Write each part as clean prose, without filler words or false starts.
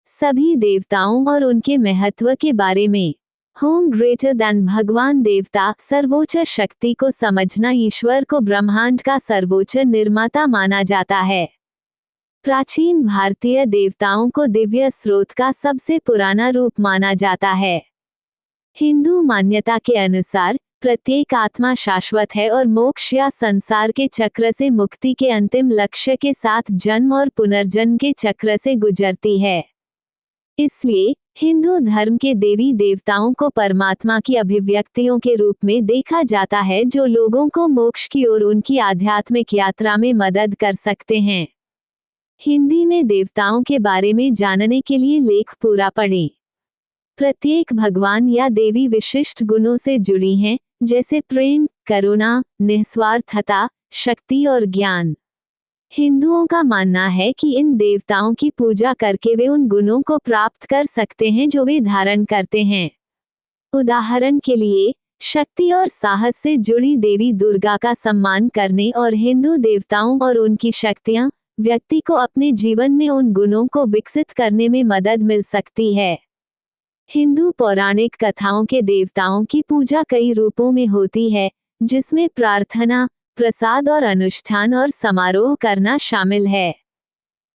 सभी देवताओं और उनके महत्व के बारे में। होम ग्रेटर दैन भगवान देवता, सर्वोच्च शक्ति को समझना ईश्वर को ब्रह्मांड का सर्वोच्च निर्माता माना जाता है। प्राचीन भारतीय देवताओं को दिव्य स्रोत का सबसे पुराना रूप माना जाता है। हिंदू मान्यता के अनुसार प्रत्येक आत्मा शाश्वत है और मोक्ष या संसार के चक्र से मुक्ति के अंतिम लक्ष्य के साथ जन्म और पुनर्जन्म के चक्र से गुजरती है। इसलिए हिंदू धर्म के देवी देवताओं को परमात्मा की अभिव्यक्तियों के रूप में देखा जाता है, जो लोगों को मोक्ष की ओर उनकी आध्यात्मिक यात्रा में मदद कर सकते हैं। हिंदी में देवताओं के बारे में जानने के लिए लेख पूरा पढ़ें। प्रत्येक भगवान या देवी विशिष्ट गुणों से जुड़ी हैं, जैसे प्रेम, करुणा, निस्वार्थता, शक्ति और ज्ञान। हिंदुओं का मानना है कि इन देवताओं की पूजा करके वे उन गुणों को प्राप्त कर सकते हैं जो वे धारण करते हैं। उदाहरण के लिए, शक्ति और साहस से जुड़ी देवी दुर्गा का सम्मान करने और हिंदू देवताओं और उनकी शक्तियां व्यक्ति को अपने जीवन में उन गुणों को विकसित करने में मदद मिल सकती है। हिंदू पौराणिक कथाओं के देवताओं की पूजा कई रूपों में होती है, जिसमें प्रार्थना, प्रसाद और अनुष्ठान और समारोह करना शामिल है।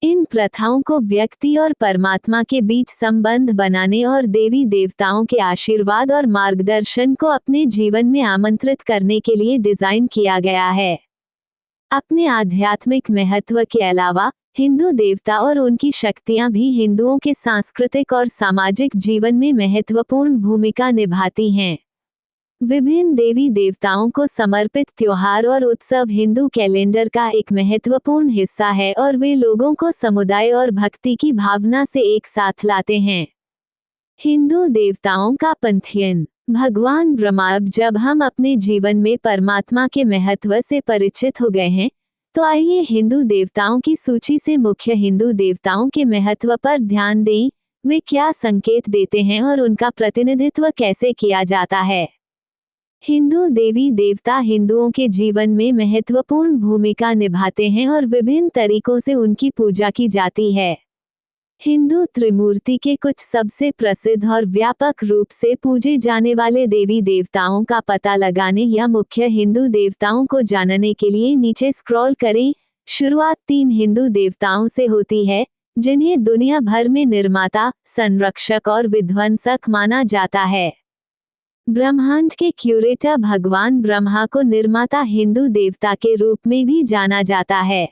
इन प्रथाओं को व्यक्ति और परमात्मा के बीच संबंध बनाने और देवी देवताओं के आशीर्वाद और मार्गदर्शन को अपने जीवन में आमंत्रित करने के लिए डिजाइन किया गया है। अपने आध्यात्मिक महत्व के अलावा हिंदू देवता और उनकी शक्तियां भी हिंदुओं के सांस्कृतिक और सामाजिक जीवन में महत्वपूर्ण भूमिका निभाती हैं। विभिन्न देवी देवताओं को समर्पित त्योहार और उत्सव हिंदू कैलेंडर का एक महत्वपूर्ण हिस्सा है और वे लोगों को समुदाय और भक्ति की भावना से एक साथ लाते हैं। हिंदू देवताओं का पंथियन। भगवान ब्रह्मा। अब जब हम अपने जीवन में परमात्मा के महत्व से परिचित हो गए हैं, तो आइए हिंदू देवताओं की सूची से मुख्य हिंदू देवताओं के महत्व पर ध्यान दें। वे क्या संकेत देते हैं और उनका प्रतिनिधित्व कैसे किया जाता है। हिंदू देवी देवता हिंदुओं के जीवन में महत्वपूर्ण भूमिका निभाते हैं और विभिन्न तरीकों से उनकी पूजा की जाती है। हिंदू त्रिमूर्ति के कुछ सबसे प्रसिद्ध और व्यापक रूप से पूजे जाने वाले देवी देवताओं का पता लगाने या मुख्य हिंदू देवताओं को जानने के लिए नीचे स्क्रॉल करें। शुरुआत 3 हिंदू देवताओं से होती है, जिन्हें दुनिया भर में निर्माता, संरक्षक और विध्वंसक माना जाता है। ब्रह्मांड के क्यूरेटर भगवान ब्रह्मा को निर्माता हिंदू देवता के रूप में भी जाना जाता है।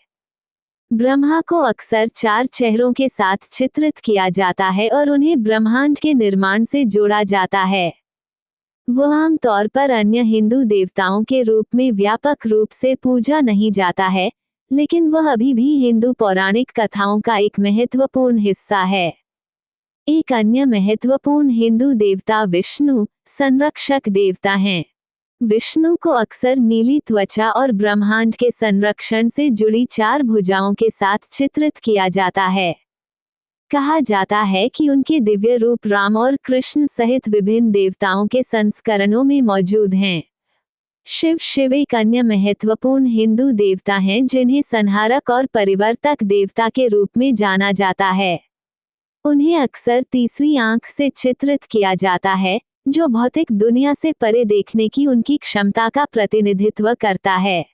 ब्रह्मा को अक्सर 4 चेहरों के साथ चित्रित किया जाता है और उन्हें ब्रह्मांड के निर्माण से जोड़ा जाता है। वह आमतौर पर अन्य हिंदू देवताओं के रूप में व्यापक रूप से पूजा नहीं जाता है, लेकिन वह अभी भी हिंदू पौराणिक कथाओं का एक महत्वपूर्ण हिस्सा है। एक अन्य महत्वपूर्ण हिंदू देवता विष्णु, संरक्षक देवता हैं। विष्णु को अक्सर नीली त्वचा और ब्रह्मांड के संरक्षण से जुड़ी 4 भुजाओं के साथ चित्रित किया जाता है। कहा जाता है कि उनके दिव्य रूप राम और कृष्ण सहित विभिन्न देवताओं के संस्करणों में मौजूद हैं। शिव एक अन्य महत्वपूर्ण हिंदू देवता हैं, जिन्हें संहारक और परिवर्तक देवता के रूप में जाना जाता है। उन्हें अक्सर तीसरी आंख से चित्रित किया जाता है, जो भौतिक दुनिया से परे देखने की उनकी क्षमता का प्रतिनिधित्व करता है।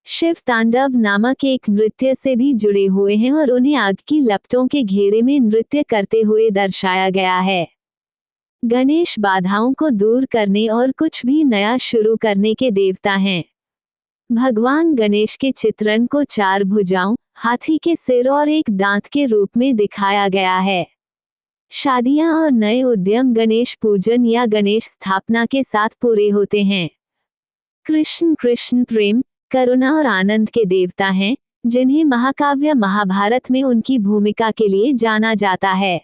शिव तांडव नामक एक नृत्य से भी जुड़े हुए हैं और उन्हें आग की लपटों के घेरे में नृत्य करते हुए दर्शाया गया है। गणेश बाधाओं को दूर करने और कुछ भी नया शुरू करने के देवता हैं। भगवान गणेश के चित्रण को 4 भुजाओं, हाथी के सिर और एक दांत के रूप में दिखाया गया है। शादियां और नए उद्यम गणेश पूजन या गणेश स्थापना के साथ पूरे होते हैं। कृष्ण प्रेम, करुणा और आनंद के देवता हैं, जिन्हें महाकाव्य महाभारत में उनकी भूमिका के लिए जाना जाता है।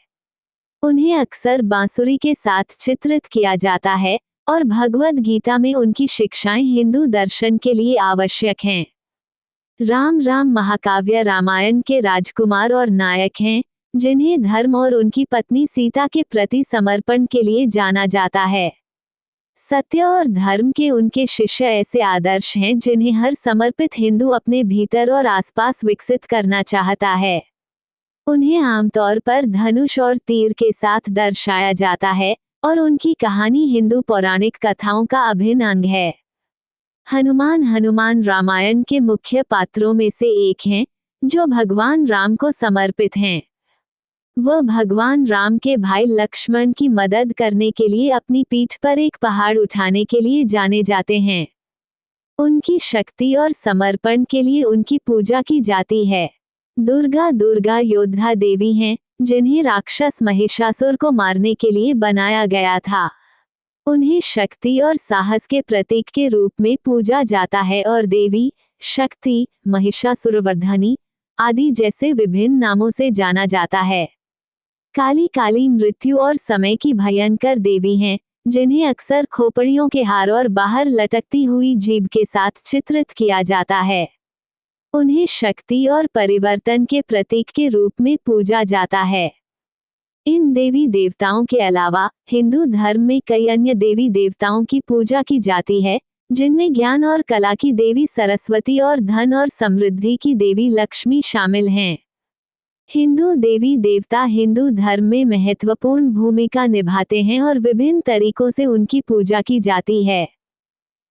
उन्हें अक्सर बांसुरी के साथ चित्रित किया जाता है और भगवद गीता में उनकी शिक्षाएं हिंदू दर्शन के लिए आवश्यक हैं। राम महाकाव्य रामायण के राजकुमार और नायक हैं, जिन्हें धर्म और उनकी पत्नी सीता के प्रति समर्पण के लिए जाना जाता है। सत्य और धर्म के उनके शिष्य ऐसे आदर्श हैं जिन्हें हर समर्पित हिंदू अपने भीतर और आसपास विकसित करना चाहता है। उन्हें आमतौर पर धनुष और तीर के साथ दर्शाया जाता है और उनकी कहानी हिंदू पौराणिक कथाओं का अभिन्न अंग है। हनुमान रामायण के मुख्य पात्रों में से एक हैं, जो भगवान राम को समर्पित हैं। वह भगवान राम के भाई लक्ष्मण की मदद करने के लिए अपनी पीठ पर एक पहाड़ उठाने के लिए जाने जाते हैं। उनकी शक्ति और समर्पण के लिए उनकी पूजा की जाती है। दुर्गा योद्धा देवी हैं, जिन्हें राक्षस महिषासुर को मारने के लिए बनाया गया था। उन्हें शक्ति और साहस के प्रतीक के रूप में पूजा जाता है और देवी, शक्ति, महिषासुरवर्धनी आदि जैसे विभिन्न नामों से जाना जाता है। काली मृत्यु और समय की भयंकर देवी हैं, जिन्हें अक्सर खोपड़ियों के हार और बाहर लटकती हुई जीभ के साथ चित्रित किया जाता है। उन्हें शक्ति और परिवर्तन के प्रतीक के रूप में पूजा जाता है। इन देवी देवताओं के अलावा हिंदू धर्म में कई अन्य देवी देवताओं की पूजा की जाती है, जिनमें ज्ञान और कला की देवी सरस्वती और धन और समृद्धि की देवी लक्ष्मी शामिल हैं। हिंदू देवी देवता हिंदू धर्म में महत्वपूर्ण भूमिका निभाते हैं और विभिन्न तरीकों से उनकी पूजा की जाती है।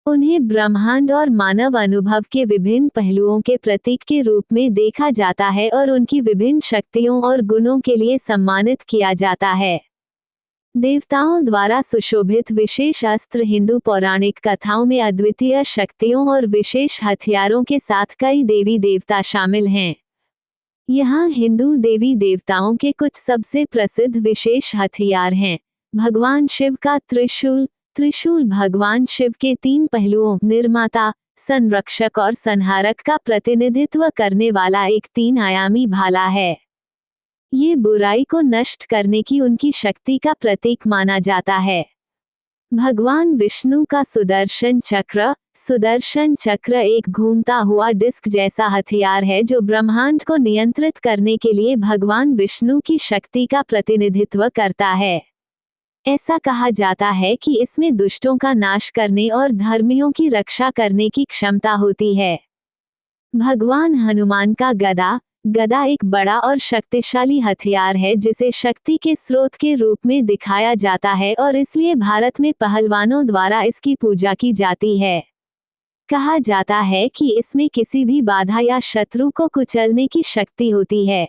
उन्हें ब्रह्मांड और मानव अनुभव के विभिन्न पहलुओं के प्रतीक के रूप में देखा जाता है और उनकी विभिन्न शक्तियों और गुणों के लिए सम्मानित किया जाता है। देवताओं द्वारा सुशोभित विशेष अस्त्र हिंदू पौराणिक कथाओं में अद्वितीय शक्तियों और विशेष हथियारों के साथ कई देवी देवता शामिल हैं। यहाँ हिंदू देवी देवताओं के कुछ सबसे प्रसिद्ध विशेष हथियार हैं। भगवान शिव का त्रिशूल भगवान शिव के 3 पहलुओं निर्माता, संरक्षक और संहारक का प्रतिनिधित्व करने वाला एक 3 आयामी भाला है। ये बुराई को नष्ट करने की उनकी शक्ति का प्रतीक माना जाता है। भगवान विष्णु का सुदर्शन चक्र एक घूमता हुआ डिस्क जैसा हथियार है जो ब्रह्मांड को नियंत्रित करने के लिए भगवान विष्णु की शक्ति का प्रतिनिधित्व करता है। ऐसा कहा जाता है कि इसमें दुष्टों का नाश करने और धर्मियों की रक्षा करने की क्षमता होती है। भगवान हनुमान का गदा एक बड़ा और शक्तिशाली हथियार है जिसे शक्ति के स्रोत के रूप में दिखाया जाता है और इसलिए भारत में पहलवानों द्वारा इसकी पूजा की जाती है। कहा जाता है कि इसमें किसी भी बाधा या शत्रु को कुचलने की शक्ति होती है।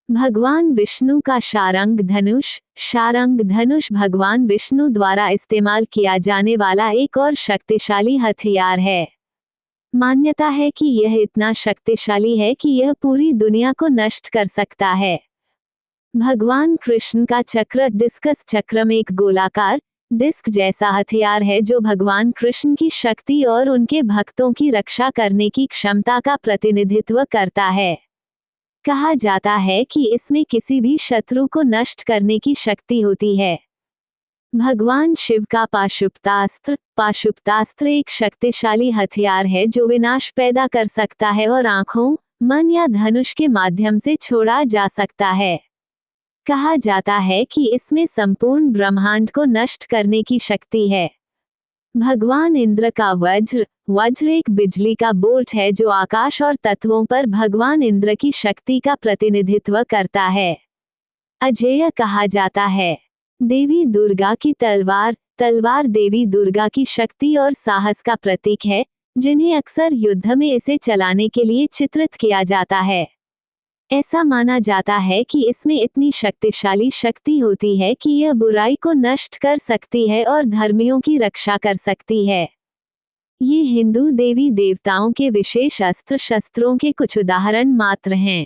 भगवान विष्णु का शारंग धनुष भगवान विष्णु द्वारा इस्तेमाल किया जाने वाला एक और शक्तिशाली हथियार है। मान्यता है कि यह इतना शक्तिशाली है कि यह पूरी दुनिया को नष्ट कर सकता है। भगवान कृष्ण का डिस्कस चक्रम एक गोलाकार डिस्क जैसा हथियार है जो भगवान कृष्ण की शक्ति और उनके भक्तों की रक्षा करने की क्षमता का प्रतिनिधित्व करता है। कहा जाता है कि इसमें किसी भी शत्रु को नष्ट करने की शक्ति होती है। भगवान शिव का पाशुपतास्त्र एक शक्तिशाली हथियार है जो विनाश पैदा कर सकता है और आंखों, मन या धनुष के माध्यम से छोड़ा जा सकता है। कहा जाता है कि इसमें संपूर्ण ब्रह्मांड को नष्ट करने की शक्ति है। भगवान इंद्र का वज्र एक बिजली का बोल्ट है जो आकाश और तत्वों पर भगवान इंद्र की शक्ति का प्रतिनिधित्व करता है। अजेय कहा जाता है। देवी दुर्गा की तलवार देवी दुर्गा की शक्ति और साहस का प्रतीक है, जिन्हें अक्सर युद्ध में इसे चलाने के लिए चित्रित किया जाता है। ऐसा माना जाता है कि इसमें इतनी शक्तिशाली शक्ति होती है कि यह बुराई को नष्ट कर सकती है और धर्मियों की रक्षा कर सकती है। ये हिंदू देवी देवताओं के विशेष अस्त्र शस्त्रों के कुछ उदाहरण मात्र हैं।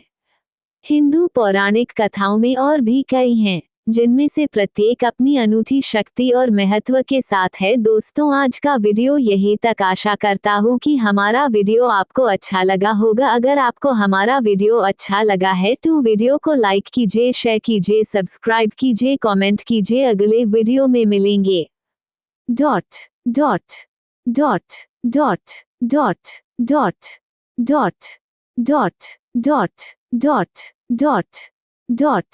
हिंदू पौराणिक कथाओं में और भी कई हैं, जिनमें से प्रत्येक अपनी अनूठी शक्ति और महत्व के साथ है। दोस्तों, आज का वीडियो यहीं तक। आशा करता हूँ कि हमारा वीडियो आपको अच्छा लगा होगा। अगर आपको हमारा वीडियो अच्छा लगा है तो वीडियो को लाइक कीजिए, शेयर कीजिए, सब्सक्राइब कीजिए, कमेंट कीजिए। अगले वीडियो में मिलेंगे। Dot dot dot dot dot dot dot dot dot dot dot dot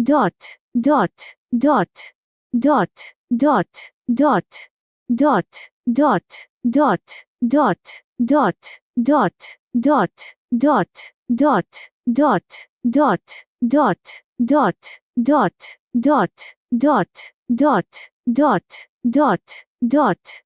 dot dot dot dot dot dot dot dot dot dot dot dot dot dot dot dot dot dot dot dot dot dot dot dot dot